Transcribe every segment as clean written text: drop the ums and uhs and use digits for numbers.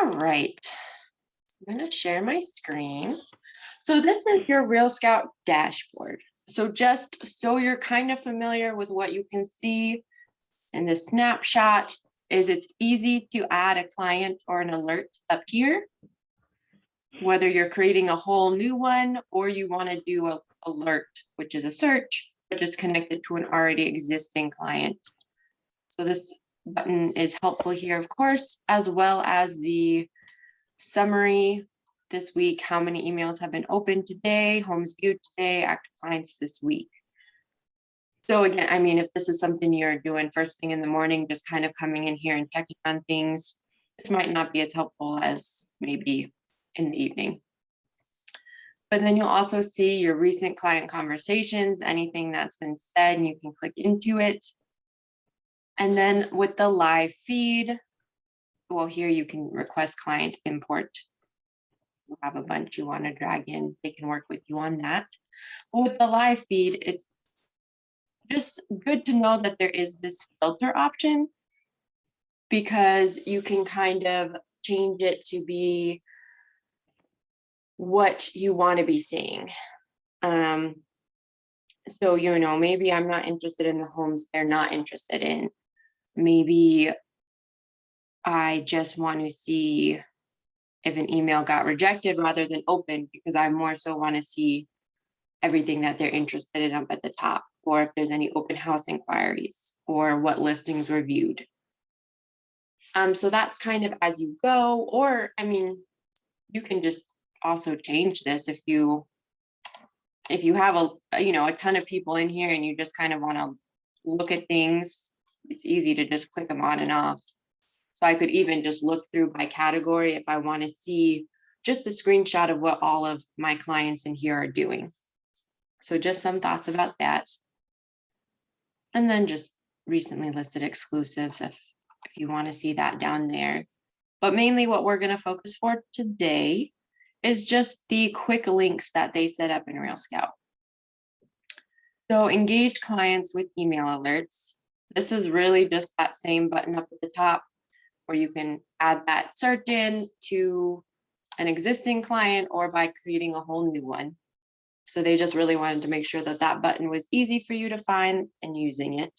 All right, I'm going to share my screen. So this is your RealScout dashboard. So just so you're kind of familiar with what you can see in the snapshot is it's easy to add a client or an alert up here, whether you're creating a whole new one or you want to do an alert, which is a search, which is connected to an already existing client. So this button is helpful here, of course, as well as the summary this week, how many emails have been opened today, homes viewed today, active clients this week. So again, I mean, if this is something you're doing first thing in the morning, just kind of coming in here and checking on things, this might not be as helpful as maybe in the evening. But then you'll also see your recent client conversations, anything that's been said, and you can click into it. And then with the live feed, well, here you can request client import. You have a bunch you want to drag in, they can work with you on that. But with the live feed, it's just good to know that there is this filter option because you can kind of change it to be what you want to be seeing. So, you know, maybe I'm not interested in the homes they're not interested in. Maybe I just want to see if an email got rejected rather than open because I more so want to see everything that they're interested in up at the top, or if there's any open house inquiries or what listings were viewed. So that's kind of as you go, or I mean, you can just also change this if you have a ton of people in here and you just kind of want to look at things. It's easy to just click them on and off. So I could even just look through by category if I want to see just a screenshot of what all of my clients in here are doing. So just some thoughts about that. And then just recently listed exclusives if you want to see that down there. But mainly what we're going to focus for today is just the quick links that they set up in RealScout. So engaged clients with email alerts. This is really just that same button up at the top where you can add that search in to an existing client or by creating a whole new one. So they just really wanted to make sure that that button was easy for you to find and using it.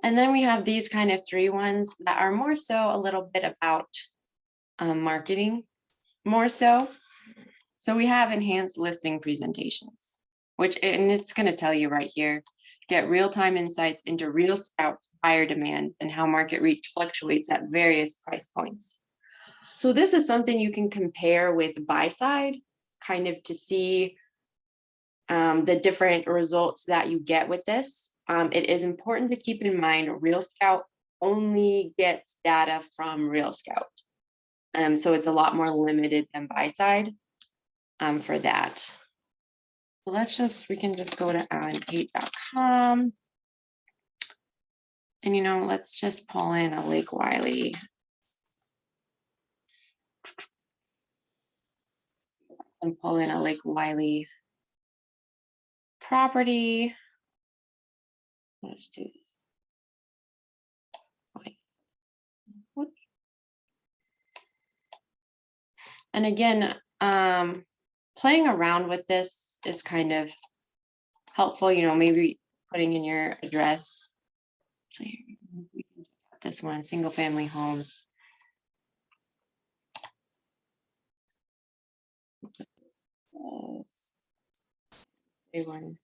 And then we have these kind of three ones that are more so a little bit about marketing, more so. So we have enhanced listing presentations, and it's going to tell you right here, get real-time insights into RealScout buyer demand and how market reach fluctuates at various price points. So this is something you can compare with Buyside, kind of to see the different results that you get with this. It is important to keep in mind RealScout only gets data from RealScout. So it's a lot more limited than Buyside for that. We can just go to allen8.com. And let's just pull in a Lake Wiley. And pull in a Lake Wiley property. Let's do this. Okay. And again, playing around with this is kind of helpful, maybe putting in your address. So we can check out this one, single family home. $150.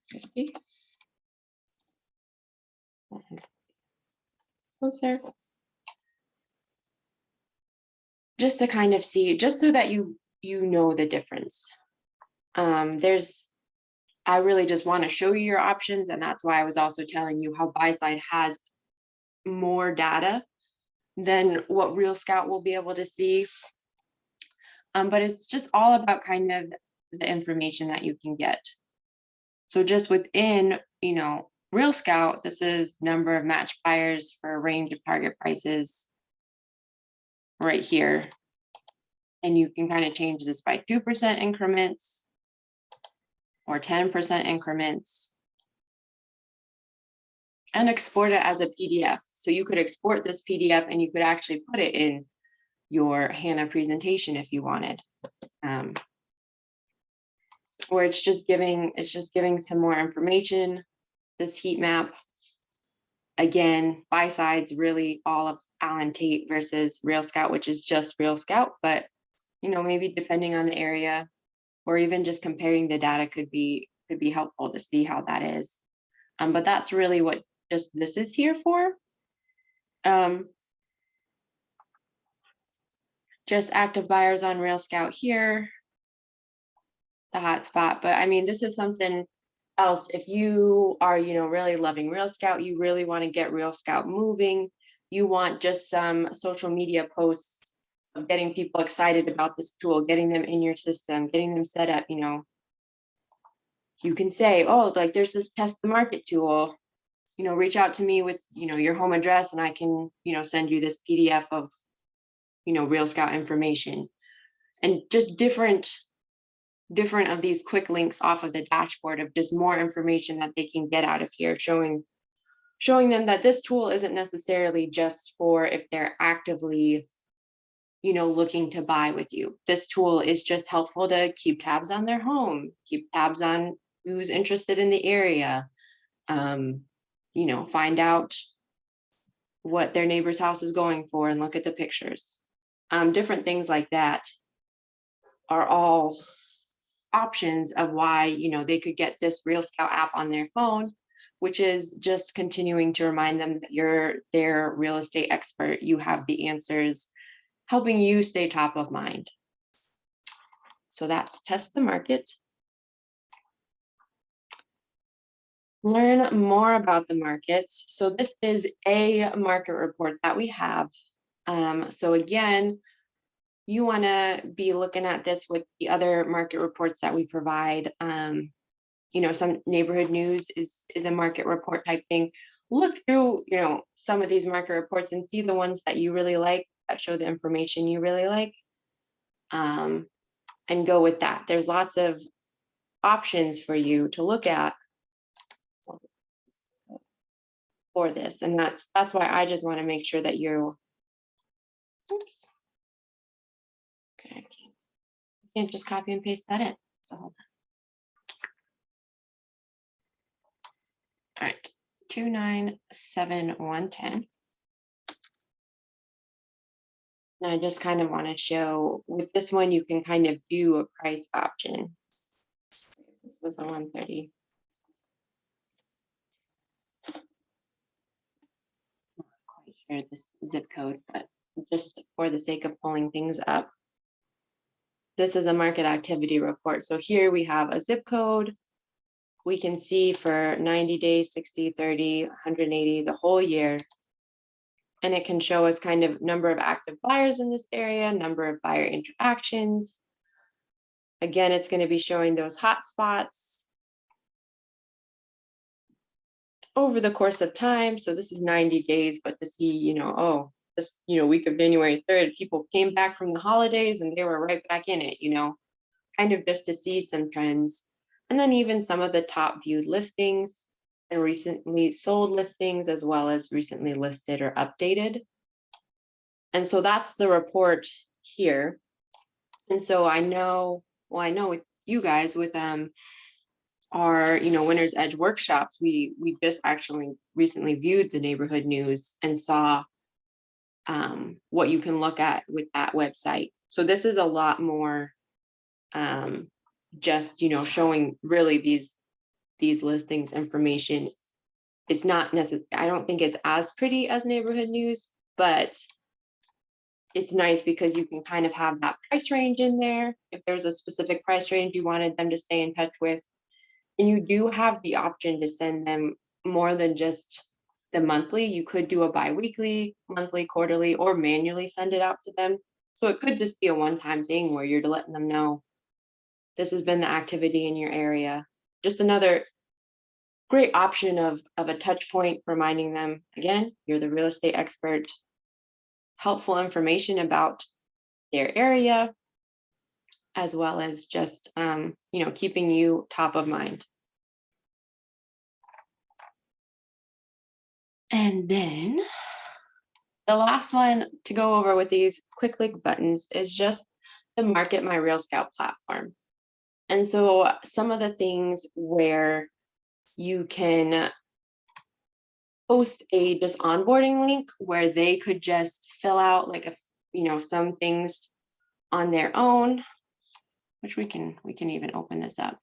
Closer. Just to kind of see, just so that you know the difference. I really just want to show you your options, and that's why I was also telling you how Buyside has more data than what RealScout will be able to see. But it's just all about kind of the information that you can get. So just within, RealScout, this is number of match buyers for a range of target prices right here. And you can kind of change this by 2% increments or 10% increments and export it as a PDF. So you could export this PDF and you could actually put it in your Hannah presentation if you wanted. Or it's just giving some more information. This heat map, again, Buyside's really all of Allen Tate versus RealScout, which is just RealScout, but maybe depending on the area or even just comparing the data could be helpful to see how that is. But that's really what just this is here for. Just active buyers on RealScout here, the hotspot. But I mean, this is something else. If you are, really loving RealScout, you really want to get RealScout moving, you want just some social media posts of getting people excited about this tool, getting them in your system, getting them set up, you can say, oh, like there's this test the market tool, reach out to me with, your home address and I can, send you this PDF of, RealScout information, and just different of these quick links off of the dashboard of just more information that they can get out of here, showing them that this tool isn't necessarily just for if they're actively, looking to buy with you. This tool is just helpful to keep tabs on their home, keep tabs on who's interested in the area, find out what their neighbor's house is going for and look at the pictures. Different things like that are all options of why, they could get this RealScout app on their phone, which is just continuing to remind them that you're their real estate expert. You have the answers, helping you stay top of mind. So that's test the market. Learn more about the markets. So this is a market report that we have. So again, you want to be looking at this with the other market reports that we provide. Some neighborhood news is a market report type thing. Look through, some of these market reports and see the ones that you really like, that show the information you really like, and go with that. There's lots of options for you to look at for this, and that's why I just want to make sure that you. Oops. Okay, I can't just copy and paste that in. So hold on. All right, 297,110. And I just kind of want to show with this one, you can kind of do a price option. This was a 130. Not quite sure this zip code, but just for the sake of pulling things up, this is a market activity report. So here we have a zip code. We can see for 90 days, 60, 30, 180, the whole year. And it can show us kind of number of active buyers in this area, number of buyer interactions. Again, it's going to be showing those hot spots over the course of time. So this is 90 days, but to see, this, week of January 3rd, people came back from the holidays and they were right back in it, kind of just to see some trends. And then even some of the top viewed listings and recently sold listings, as well as recently listed or updated. And so that's the report here. And so I know with you guys, with our Winner's Edge workshops, we just actually recently viewed the neighborhood news and saw what you can look at with that website. So this is a lot more just showing really these listings information. It's not necessarily, I don't think it's as pretty as neighborhood news, but it's nice because you can kind of have that price range in there if there's a specific price range you wanted them to stay in touch with. And you do have the option to send them more than just the monthly. You could do a bi-weekly, monthly, quarterly, or manually send it out to them. So it could just be a one-time thing where you're letting them know this has been the activity in your area. Just another great option of a touch point, reminding them, again, you're the real estate expert, helpful information about their area, as well as just, keeping you top of mind. And then The last one to go over with these quick link buttons is just the Market My RealScout platform. And so some of the things where you can post a just onboarding link where they could just fill out like some things on their own, which we can even open this up.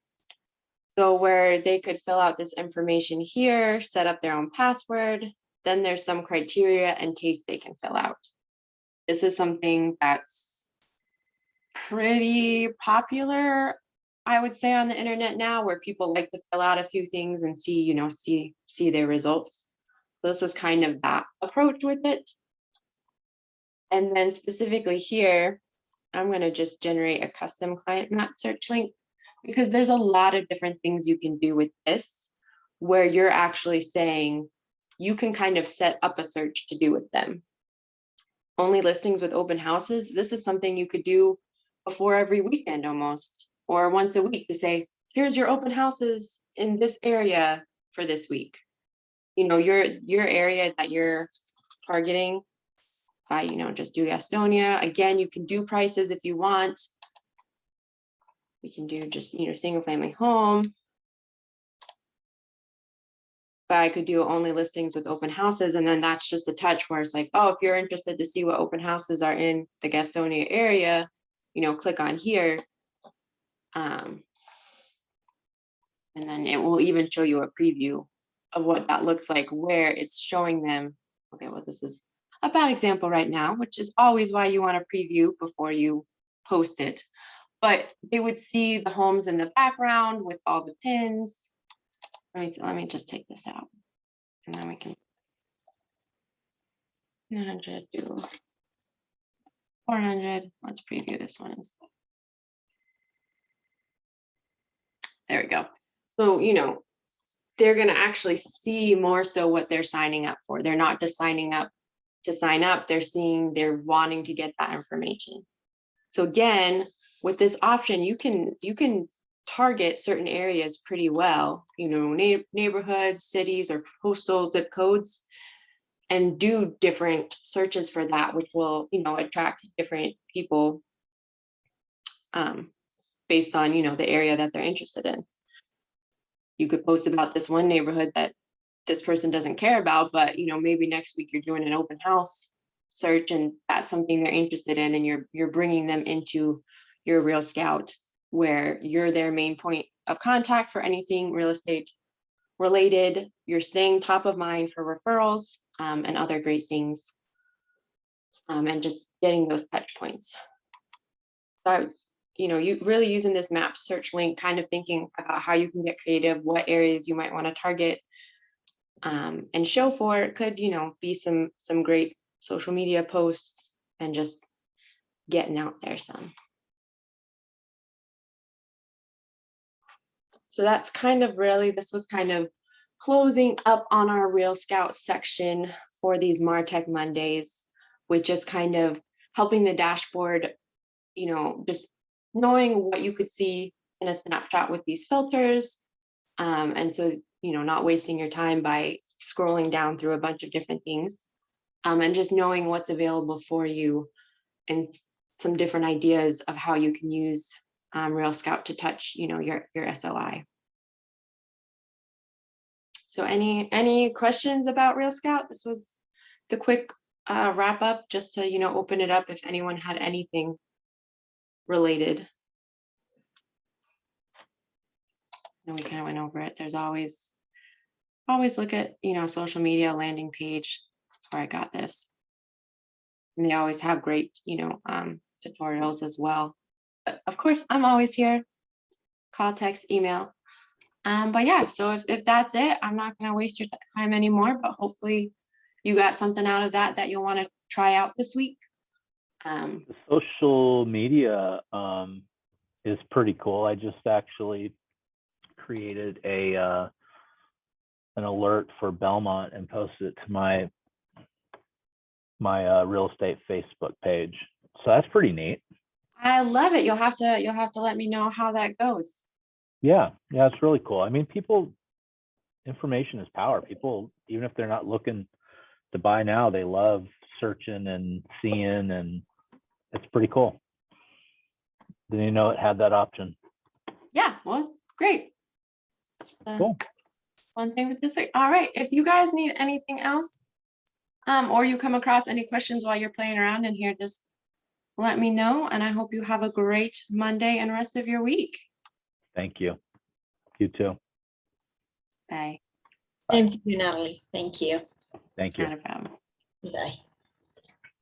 So where they could fill out this information here, set up their own password, then there's some criteria and case they can fill out. This is something that's pretty popular, I would say, on the internet now, where people like to fill out a few things and see their results. So this is kind of that approach with it. And then specifically here, I'm going to just generate a custom client map search link, because there's a lot of different things you can do with this, where you're actually saying you can kind of set up a search to do with them. Only listings with open houses. This is something you could do before every weekend almost, or once a week, to say, here's your open houses in this area for this week. Your area that you're targeting. Just do Gastonia. Again, you can do prices if you want. We can do just, single family home. But I could do only listings with open houses. And then that's just a touch where it's like, oh, if you're interested to see what open houses are in the Gastonia area, click on here. And then it will even show you a preview of what that looks like, where it's showing them. Okay, well, this is a bad example right now, which is always why you want to preview before you post it. But they would see the homes in the background with all the pins. Let me just take this out, and then we can 900 to 400. Let's preview this one instead. There we go. So, they're going to actually see more so what they're signing up for. They're not just signing up to sign up. They're wanting to get that information. So again, with this option, you can target certain areas pretty well, neighborhoods, cities, or postal zip codes, and do different searches for that, which will, attract different people based on, the area that they're interested in. You could post about this one neighborhood that this person doesn't care about, but, maybe next week you're doing an open house search and that's something they're interested in, and you're bringing them into your RealScout, where you're their main point of contact for anything real estate related. You're staying top of mind for referrals and other great things, and just getting those touch points. So, you really using this map search link, kind of thinking about how you can get creative, what areas you might want to target and show for. It could, be some great social media posts and just getting out there some. So that's this was kind of closing up on our RealScout section for these MarTech Mondays, with just kind of helping the dashboard, just knowing what you could see in a snapshot with these filters. And so, not wasting your time by scrolling down through a bunch of different things, and just knowing what's available for you and some different ideas of how you can use RealScout to touch, your SOI. So any questions about RealScout? This was the quick wrap up, just to, open it up if anyone had anything related. And we kind of went over it. There's always look at, social media landing page. That's where I got this. And they always have great, tutorials as well. But of course, I'm always here. Call, text, email. But yeah, so if that's it, I'm not going to waste your time anymore, but hopefully you got something out of that you'll want to try out this week. The social media is pretty cool. I just actually created an alert for Belmont and posted it to my real estate Facebook page. So that's pretty neat. I love it. You'll have to let me know how that goes. Yeah, it's really cool. I mean, information is power. People, even if they're not looking to buy now, they love searching and seeing, and it's pretty cool. Didn't even know it had that option. Yeah, well, great. It's the Cool. One thing with this. All right, if you guys need anything else, or you come across any questions while you're playing around in here, just let me know. And I hope you have a great Monday and rest of your week. Thank you. You too. Bye. Thank you, Natalie. Thank you. Thank you. Not a problem. Bye.